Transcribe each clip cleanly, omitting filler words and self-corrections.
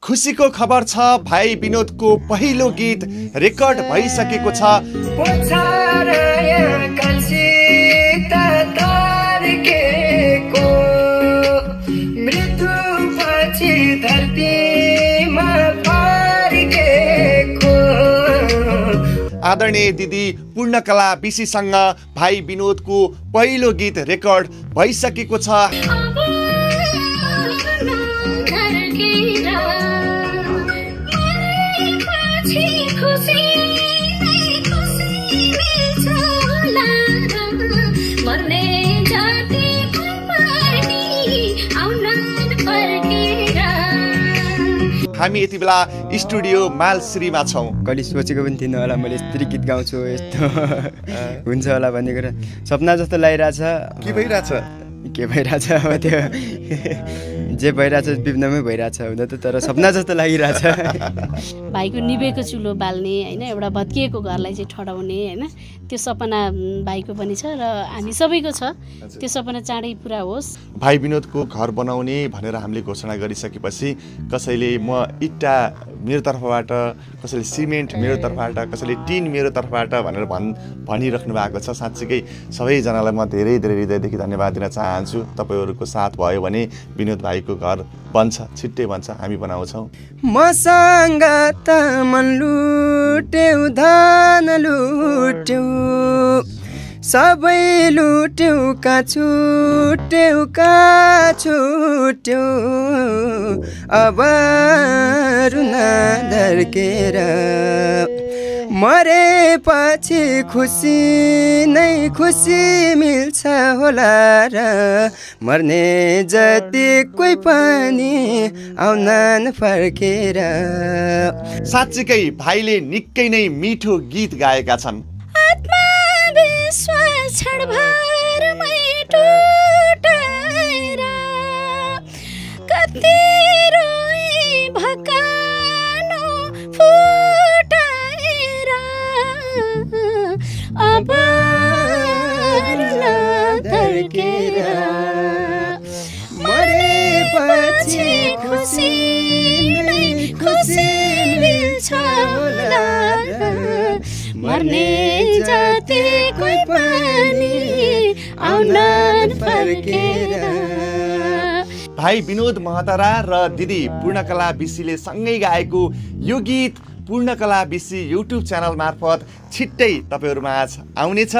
खुसीको खबर छ, भाइ विनोदको पहिलो गीत रेकर्ड भइसकेको छ। आदरणीय दिदी पूर्णकला बिसीसँग भाइ विनोदको पहिलो गीत रेकर्ड भइसकेको छ। हामी यति बेला स्टुडियो मालश्रीमा छौँ। कहिले सोचेको पनि थिइनँ होला मैले यस्तरी गीत गाउँछु, यस्तो हुन्छ होला भन्ने कुरा सपना जस्तो लागिरहेछ। के भइरहेछ? के भइरहेछ अब त्यो जे भइरहेछ विभिन्नमै भइरहेछ हुन त, तर सपना जस्तो लागिरहेछ। भाइको निभेको चुलो बाल्ने होइन, एउटा भत्किएको घरलाई चाहिँ ठडाउने होइन, त्यो सपना भाइको पनि छ र हामी सबैको छ। त्यो सपना चाँडै पुरा होस्। भाइ विनोदको घर बनाउने भनेर हामीले घोषणा गरिसकेपछि कसैले म इट्टा मेरो तर्फबाट, कसैले सिमेन्ट मेरो तर्फबाट, कसैले टिन मेरो तर्फबाट भनेर भनिराख्नु भएको छ। साँच्चीकै सबैजनालाई म धेरै धेरै हृदयदेखि धन्यवाद दिन चाहन्छु। तपाईँहरूको साथ भयो भने विनोद भाइको घर बन्छ, छिट्टै बन्छ, हामी बनाउँछौँ। मसँग त मन लुट्यौ, धन लुट्यौ, सबै लुट्यौ, का छुट्यौ, अब रुना धर्केर मरेपछि खुसी नै खुसी मिल्छ होला र, मर्ने जति कोही पनि आउनन् फर्केर। साँच्चीकै भाइले निकै नै मिठो गीत गाएका छन्। आत्मविश्वास क्षणभरमै टुटेर कति रोई भकानो फुटाएर, अब धर्केर मरेपछि खुसी नै खुसी मिल्छ होला, मर्ने जाति कोही पनि आउनन् फर्केर। भाइ विनोद महतरा र दिदी पूर्णकला बिसीले सँगै गाएको यो गीत पूर्णकला बिसी युट्युब च्यानल मार्फत छिट्टै तपाईँहरूमाझ आउनेछ।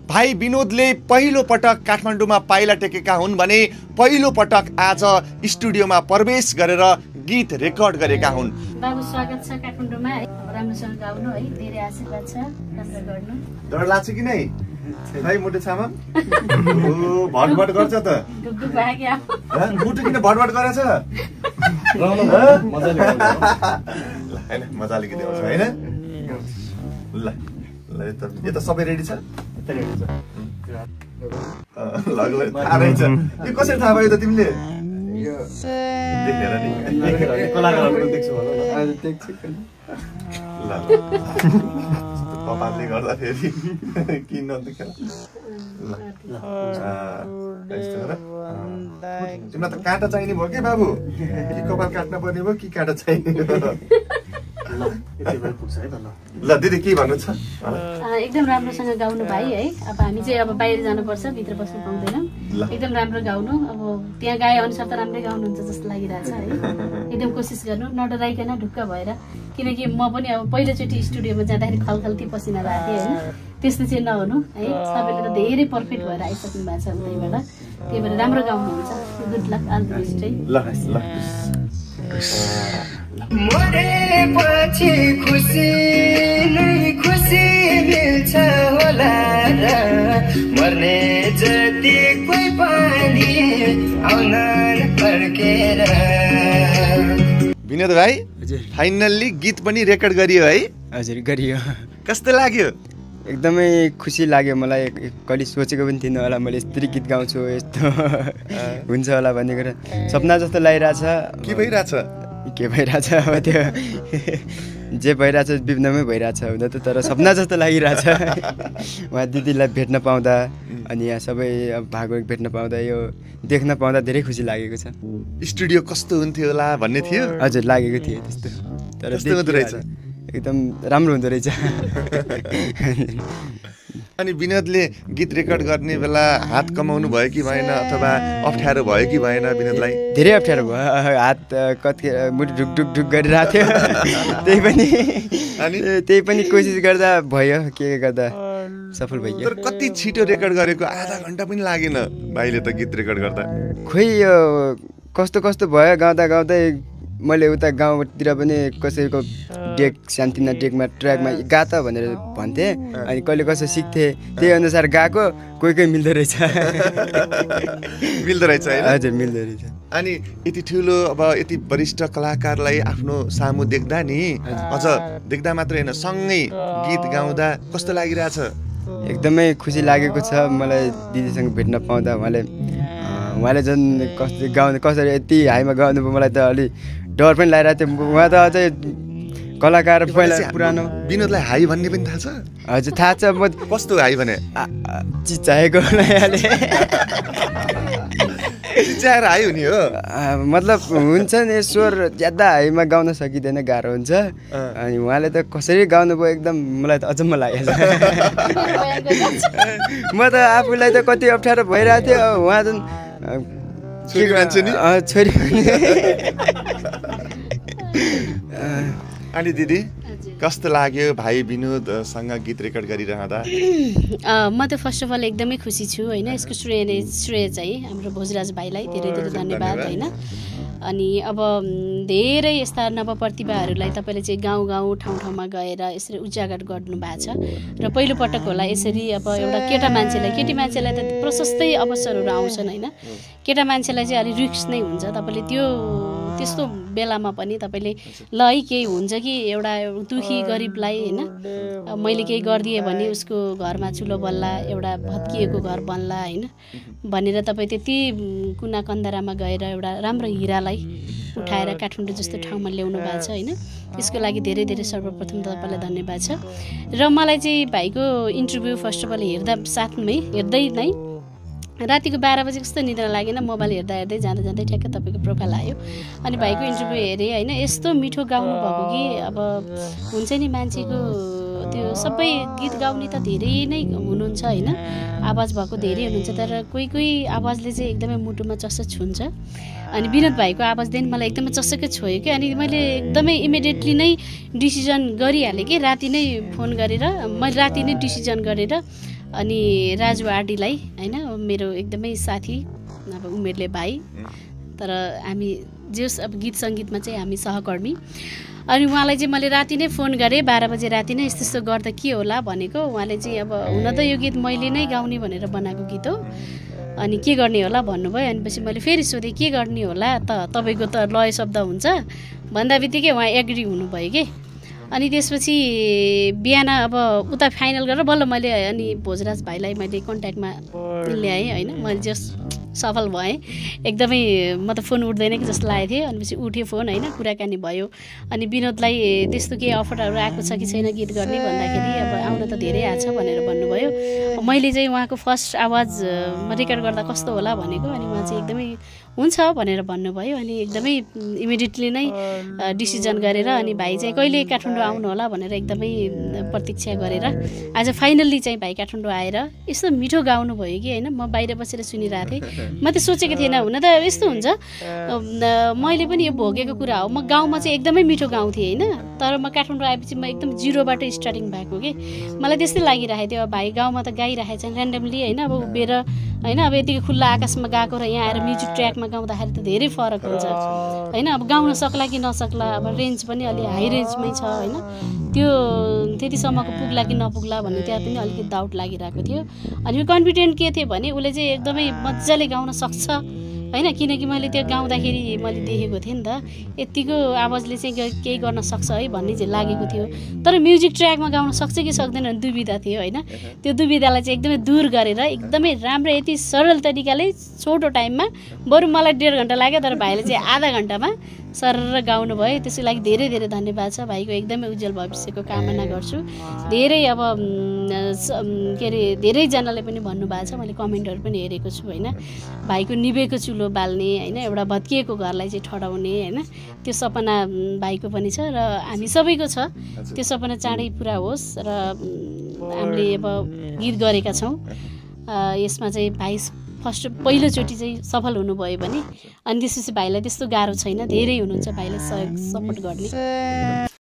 भाइ विनोदले पहिलो पटक काठमाडौँमा पाइला टेकेका हुन् भने पहिलो पटक आज स्टुडियोमा प्रवेश गरेर गीत रेकर्ड गरेका हुन्। बाबु स्वागत छ काठमाडौँमा है, राम्रोसँग गाउनु है, धेरै आशीर्वाद छ, राम्रो गर्नु। डर लाग्छ कि नै भाइ मुटु छामा? भटभट गर्छ त मुटु किन भटभट गरेछ? मजाले गीत गाउँछ होइन? ल यो त सबै रेडी छ? यो कसरी थाहा भयो त तिमीले? देखेर नि कलाकारहरुको देख्छु भन न। कपालले गर्दा फेरि किन नदेखेर तिमीलाई त काँटा चाहिने भयो के बाबु? कि कपाल काट्न पर्ने भयो कि काँटा चाहिने? ल दिदी के भन्नु छ? एकदम राम्रोसँग गाउनु भाइ है। अब हामी चाहिँ अब बाहिर जानुपर्छ, भित्र बस्नु पाउँदैनौँ। एकदम राम्रो गाउनु, अब त्यहाँ गाए अनुसार त राम्रै गाउनुहुन्छ जस्तो लागिरहेछ है। एकदम कोसिस गर्नु, नडराइकन ढुक्क भएर, किनकि म पनि अब पहिलोचोटि स्टुडियोमा जाँदाखेरि खलखल्ती पसिना लाग्थेँ होइन, त्यस्तो चाहिँ नहुनु है। सबैले त धेरै पर्फेक्ट भएर आइसक्नु भएको छ त्यहीबाट, त्यही भएर राम्रो गाउनुहुन्छ। Good luck, all the best है। मरेपछि खुसी नै खुसी मिल्छ होला र, मर्ने जति कोही पनि आउनन् फर्केर। विनोद भाइ फाइनल्ली गीत पनि रेकर्ड गरियो है? हजुर गरियो। कस्तो लाग्यो? एकदमै खुसी लाग्यो मलाई। कहिले सोचेको पनि थिइनँ होला मैले यस्तरी गीत गाउँछु, यस्तो हुन्छ होला भन्ने कुरा सपना जस्तो लागिरहेछ। के भइरहेछ? के भइरहेछ अब त्यो जे भइरहेछ विभिन्नमै भइरहेछ हुन त, तर सपना जस्तो लागिरहेछ उहाँ दिदीलाई भेट्न पाउँदा अनि यहाँ सबै भागवत भेट्न पाउँदा यो देख्न पाउँदा धेरै खुसी लागेको छ। स्टुडियो कस्तो हुन्थ्यो होला भन्ने थियो? हजुर लागेको थियो त्यस्तो, तर कस्तो हुँदो रहेछ? एकदम राम्रो हुँदो रहेछ। अनि विनोदले गीत रेकर्ड गर्ने बेला हात कमाउनु भयो कि भएन अथवा अप्ठ्यारो भयो कि भएन विनोदलाई? धेरै अप्ठ्यारो भयो, हात कति मुटु ढुक ढुक ढुक गरिरहेको थियो त्यही पनि कोसिस गर्दा भयो, के गर्दा सफल भइयो। तर कति छिटो रेकर्ड गरेको, आधा घन्टा पनि लागेन भाइले त गीत रेकर्ड गर्दा? खोइ यो कस्तो कस्तो भयो, गाउँदा गाउँदै मैले उता गाउँतिर पनि कसैको डेक सान्तिना डेकमा ट्र्याकमा गा त भनेर भन्थेँ, अनि कहिले कसो सिक्थेँ त्यही अनुसार गाएको, कोही कोही मिल्दो रहेछ। मिल्दो रहेछ होइन? हजुर मिल्दो रहेछ। अनि यति ठुलो अब यति वरिष्ठ कलाकारलाई आफ्नो सामु देख्दा नि, अझ देख्दा मात्रै होइन सँगै गीत गाउँदा कस्तो लागिरहेछ? एकदमै खुसी लागेको छ मलाई दिदीसँग भेट्न पाउँदा। उहाँले झन् कसरी यति हाईमा गाउनुभयो, मलाई त अलि डर पनि लागिरहेको थियो। उहाँ त अझै कलाकार पहिला पुरानो। विनोदलाई हाई भन्ने पनि थाहा छ? हजुर थाहा छ। म कस्तो हाई भने? चिचाएको चिचाएर हाई हुने हो? मतलब हुन्छ नि स्वर ज्यादा हाईमा गाउन सकिँदैन, गाह्रो हुन्छ। अनि उहाँले त कसरी गाउनुभयो एकदम मलाई त अचम्म लागेको छ। म त आफूलाई त कति अप्ठ्यारो भइरहेको थियो, उहाँ झन् छोरी मान्छे नि? छोरी। अनि दिदी कस्तो लाग्यो भाइ विनोदसँग गीत रेकर्ड गरिरहँदा? म त फर्स्ट अफ अल एकदमै खुसी छु होइन। यसको श्रेय चाहिँ हाम्रो भोजराज भाइलाई धेरै धेरै धन्यवाद होइन। अनि अब धेरै यस्ता नवप्रतिभाहरूलाई तपाईँले चाहिँ गाउँ गाउँ ठाउँ ठाउँमा गएर यसरी उजागर गर्नु भएको छ र पहिलोपटक होला यसरी अब एउटा केटी मान्छेलाई त प्रशस्तै अवसरहरू आउँछन् होइन। केटा मान्छेलाई चाहिँ अलिक रिस्क नै हुन्छ। तपाईँले त्यस्तो बेलामा पनि तपाईँले ल है केही हुन्छ कि एउटा दुखी गरिबलाई होइन मैले केही गरिदिएँ भने उसको घरमा चुलो बल्ला, एउटा भत्किएको घर बन्ला होइन भनेर तपाईँ त्यति कुना कन्दरामा गएर एउटा राम्रो हिरालाई उठाएर काठमाडौँ जस्तो ठाउँमा ल्याउनु भएको छ होइन। त्यसको लागि धेरै धेरै सर्वप्रथम तपाईँलाई धन्यवाद छ। र मलाई चाहिँ भाइको इन्टरभ्यू फर्स्ट अफ अल हेर्दै नै रातिको 12 बजे कस्तो निद्रा लागेन, मोबाइल हेर्दै जाँदै ठ्याक्कै तपाईँको प्रोफाइल आयो। अनि भाइको इन्टरभ्यू हेरेँ होइन, यस्तो मिठो गाउनु भएको कि अब हुन्छ नि मान्छेको त्यो सबै गीत गाउने त धेरै नै हुनुहुन्छ होइन, आवाज भएको धेरै हुनुहुन्छ, तर कोही आवाजले चाहिँ एकदमै मुटुमा चस्स छुन्छ। अनि विनोद भाइको आवाजदेखि मलाई एकदमै चस्सकै छोयो कि। अनि मैले एकदमै इमिडिएटली नै डिसिजन गरिहालेँ कि राति नै फोन गरेर मैले राति नै डिसिजन गरेर अनि राजु आरडीलाई होइन मेरो एकदमै साथी अब उमेरले भाइ, तर हामी जस अब गीत सङ्गीतमा चाहिँ हामी सहकर्मी। अनि उहाँलाई चाहिँ मैले राति नै फोन गरेँ 12 बजे राति नै यस्तो गर्दा के होला भनेको। उहाँले चाहिँ अब हुन त यो गीत मैले नै गाउने भनेर बनाएको गीत हो, अनि के गर्ने होला भन्नुभयो। अनि पछि मैले फेरि सोधेँ के गर्ने होला त, तपाईँको त लय शब्द हुन्छ भन्दा बित्तिकै उहाँ एग्री हुनुभयो कि। अनि त्यसपछि बिहान अब उता फाइनल गरेर बल्ल मैले अनि भोजराज भाइलाई मैले कन्ट्याक्टमा ल्याएँ होइन। मैले जस्ट सफल भएँ एकदमै। म त फोन उठ्दैन कि जस्तो लागेको थियो। अनि पछि उठ्यो फोन होइन, कुराकानी भयो। अनि विनोदलाई त्यस्तो केही अफरहरू आएको छ कि छैन गीत गर्ने भन्दाखेरि अब आउन त धेरै आएको छ भनेर भन्नुभयो। मैले चाहिँ उहाँको फर्स्ट आवाज रेकर्ड गर्दा कस्तो होला भनेको, अनि उहाँ चाहिँ एकदमै हुन्छ भनेर भन्नुभयो। अनि एकदमै इमिडिएटली नै डिसिजन गरेर अनि भाइ चाहिँ कहिले काठमाडौँ आउनु होला भनेर एकदमै प्रतीक्षा गरेर आज फाइनल्ली चाहिँ भाइ काठमाडौँ आएर यस्तो मिठो गाउनु भयो कि होइन। म बाहिर बसेर सुनिरहेको थिएँ, म त सोचेको थिएन। हुन त यस्तो हुन्छ, मैले पनि यो भोगेको कुरा हो। म गाउँमा चाहिँ एकदमै मिठो गाउँथेँ होइन, तर म काठमाडौँ आएपछि म एकदम जिरोबाट स्टार्टिङ भएको कि। मलाई त्यस्तै लागिरहेको थियो, भाइ गाउँमा त गाइरहेको छ ऱ्यान्डमली होइन, अब उभिएर होइन अब यतिको खुल्ला आकाशमा गएको र यहाँ आएर म्युजिक ट्र्याकमा गाउँदाखेरि त धेरै फरक हुन्छ होइन। अब गाउन सक्ला कि नसक्ला, अब रेन्ज पनि अलि हाई रेन्जमै छ होइन, त्यो त्यतिसम्मको पुग्ला कि नपुग्ला भन्ने त्यहाँ पनि अलिकति डाउट लागिरहेको थियो। अनि यो कन्फिडेन्ट के थियो भने उसले चाहिँ एकदमै मजाले गाउन सक्छ होइन, किनकि मैले त्यो गाउँदाखेरि मैले देखेको थिएँ नि त, यतिको आवाजले चाहिँ केही गर्न सक्छ है भन्ने चाहिँ लागेको थियो। तर म्युजिक ट्र्याकमा गाउन सक्छ कि सक्दैन भने दुविधा थियो होइन। त्यो दुविधालाई चाहिँ एकदमै दूर गरेर एकदमै राम्रो यति सरल तरिकाले छोटो टाइममा, बरु मलाई 1.5 घन्टा लाग्यो तर भाइले चाहिँ आधा घन्टामा सरर गाउनुभयो त्यसको लागि धेरै धेरै धन्यवाद छ भाइको एकदमै उज्जवल भविष्यको कामना गर्छु धेरै अब के अरे धेरैजनाले पनि भन्नुभएको छ मैले कमेन्टहरू पनि हेरेको छु होइन भाइको निभेको चुलो बाल्ने होइन एउटा भत्किएको घरलाई चाहिँ ठडाउने होइन त्यो सपना भाइको पनि छ र हामी सबैको छ त्यो सपना चाँडै पुरा होस् र हामीले अब गीत गरेका छौँ यसमा चाहिँ भाइ पहिलोचोटि चाहिँ सफल हुनुभयो भने अनि त्यसपछि भाइलाई त्यस्तो गाह्रो छैन धेरै हुनुहुन्छ भाइले सहयोग सपोर्ट गर्ने